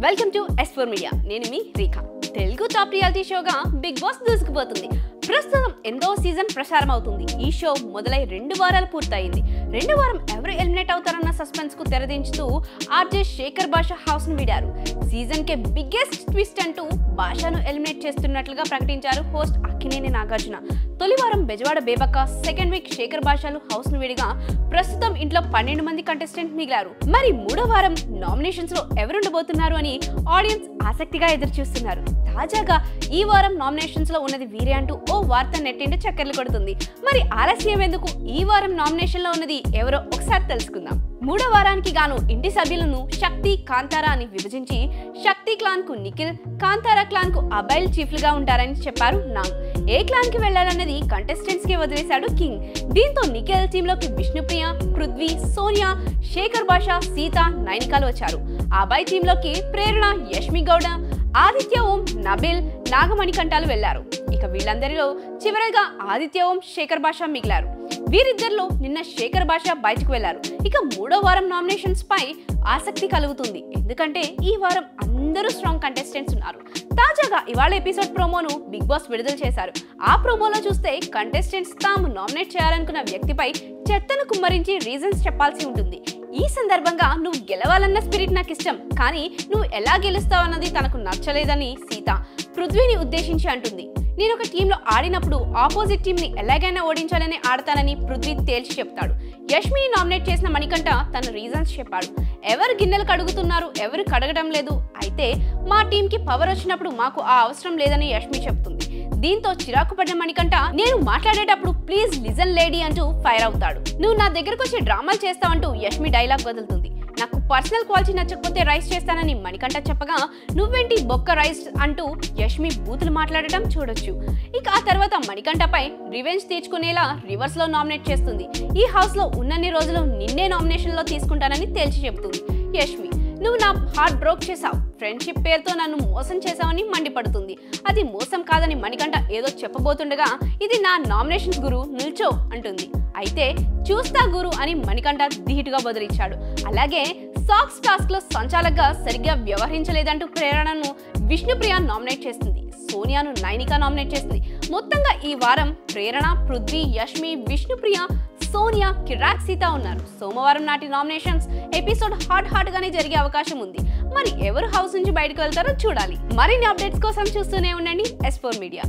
Welcome to S4 media. నేను మీ Rekha. Telugu top reality షోగా బిగ్ బాస్ దూసుకుపోతుంది. ప్రస్తుతం 8వ సీజన్ ప్రసారం అవుతుంది. ఈ షో మొదలై 2 వారాలు పూర్తయింది. 2వ వారం ఎవరు ఎలిమినేట్ అవుతారన్న సస్పెన్స్ కు తెరదించుతూ ఆర్జే శేఖర్ భాషా హౌస్ ను వీడారు. సీజన్ కే బిగ్గెస్ట్ ట్విస్ట్ అంటూ భాషను ఎలిమినేట్ చేస్తున్నట్లుగా ప్రకటించారు హోస్ట్ అక్కినేని నాగార్జున. తొలి వారం బెజవాడ బేబక్క, సెకండ్ వీక్ శేఖర్ భాషాలు హౌస్ ను వీడిగా ప్రస్తుతం ఇంట్లో 12 మంది కంటెస్టెంట్ మిగిలారు. మరి 3వ వారం నామినేషన్స్ లో ఎవరుండబోతున్నారు అని ఆడియన్స్ ఆసక్తిగా ఎదురు చూస్తున్నారు. తాజాగా ఈ వారం నామినేషన్స్ లో ఉన్నది వీరే అంటూ ఓ వార్త నెట్టింట చక్కర్లు కొడుతుంది. మరి ఆలస్యం ఎందుకు? ఈ వారం నామినేషన్ లో ఉన్నది ఎవరో ఒకసారి తెలుసుకుందాం. 3వ వారానికి గాను ఇంటి సభ్యులను శక్తి, కాంతారా అని విభజించి శక్తి క్లాన్ కు నిఖిల్, కాంతారా క్లాన్ కు అబైల్ చీఫ్లుగా ఉంటారని చెప్పారు నాగ్. ఏ క్లాన్ కి వెళ్లాలన్నది కంటెస్టెంట్స్ కి వదిలేశాడు కింగ్. దీంతో నిఖిల్ టీమ్ లోకి విష్ణుప్రియ, పృథ్వీ, సోనియా, శేఖర్ భాషా, సీత, నైనికాలు వచ్చారు. అబాయ్ టీమ్ లోకి ప్రేరణ, యష్మి గౌడ, ఆదిత్య ఓం, నబిల్, నాగమణికంఠాలు వెళ్లారు. ఇక వీళ్ళందరిలో చివరగా ఆదిత్య ఓం, శేఖర్ భాషా మిగిలారు. వీరిద్దరిలో నిన్న శేఖర్ భాషా బయటకు వెళ్లారు. ఇక 3వ వారం నామినేషన్స్ పై ఆసక్తి కలుగుతుంది. ఎందుకంటే ఈ వారం అందరూ స్ట్రాంగ్ కంటెస్టెంట్స్ ఉన్నారు. తాజాగా ఇవాళ ఎపిసోడ్ ప్రోమోను బిగ్ బాస్ విడుదల చేశారు. ఆ ప్రోమోలో చూస్తే కంటెస్టెంట్స్ తాము నామినేట్ చేయాలనుకున్న వ్యక్తిపై చెత్తను కుమ్మరించి రీజన్స్ చెప్పాల్సి ఉంటుంది. ఈ సందర్భంగా నువ్వు గెలవాలన్న స్పిరిట్ నాకు ఇష్టం, కానీ నువ్వు ఎలా గెలుస్తావన్నది తనకు నచ్చలేదని సీత పృథ్వీని ఉద్దేశించి అంటుంది. నేను ఒక టీంలో ఆడినప్పుడు ఆపోజిట్ టీంని ఎలాగైనా ఓడించాలని ఆడతానని పృథ్వీ తేల్చి చెప్తాడు. యష్మిని నామినేట్ చేసిన మణికంఠ తన రీజన్స్ చెప్పాడు. ఎవరు గిన్నెలు కడుగుతున్నారు, ఎవరు కడగడం లేదు, అయితే మా టీంకి పవర్ వచ్చినప్పుడు మాకు ఆ అవసరం లేదని యష్మి చెప్తుంది. దీంతో చిరాకు పడిన మణికంఠ నేను మాట్లాడేటప్పుడు ప్లీజ్ లిజన్ లేడీ అంటూ ఫైర్ అవుతాడు. నువ్వు నా దగ్గరకు వచ్చి డ్రామాలు చేస్తావంటూ యష్మి డైలాగ్ వదులుతుంది. నాకు పర్సనల్ క్వాలిటీ నచ్చకపోతే రైస్ చేస్తానని మణికంఠ చెప్పగా నువ్వేంటి బొక్క రైస్ అంటూ యష్మి బూతులు మాట్లాడటం చూడొచ్చు. ఇక ఆ తర్వాత మణికంఠపై రివెంజ్ తీర్చుకునేలా రివర్స్ లో నామినేట్ చేస్తుంది. ఈ హౌస్ లో ఉన్నన్ని రోజులు నిన్నే నామినేషన్ లో తీసుకుంటానని తేల్చి చెప్తుంది యష్మి. నువ్వు నా హార్ట్ బ్రోక్ చేసావు, ఫ్రెండ్షిప్ పేరుతో నన్ను మోసం చేసావని మండిపడుతుంది. అది మోసం కాదని మణికంఠ ఏదో చెప్పబోతుండగా ఇది నా నామినేషన్ గురు, నిల్చో అంటుంది. అయితే చూస్తా గురు అని మణికంఠ ధీటుగా బదులిచ్చాడు. అలాగే సాక్స్ టాస్క్ లో సంచాలకుగా సరిగ్గా వ్యవహరించలేదంటూ ప్రేరణను విష్ణుప్రియ నామినేట్ చేస్తుంది. సోనియాను నైనిక నామినేట్ చేస్తుంది. మొత్తంగా ఈ వారం ప్రేరణ, పృథ్వీ, యష్మి, విష్ణుప్రియ, సోనియా, కిరాక్, సీత ఉన్నారు. సోమవారం నాటి నామినేషన్స్ ఎపిసోడ్ హాట్ గానే జరిగే అవకాశం ఉంది. మరి ఎవరు హౌస్ నుంచి బయటకు వెళ్తారో చూడాలి. మరిన్ని అప్డేట్స్ కోసం చూస్తూనే ఉండండి S4 మీడియా.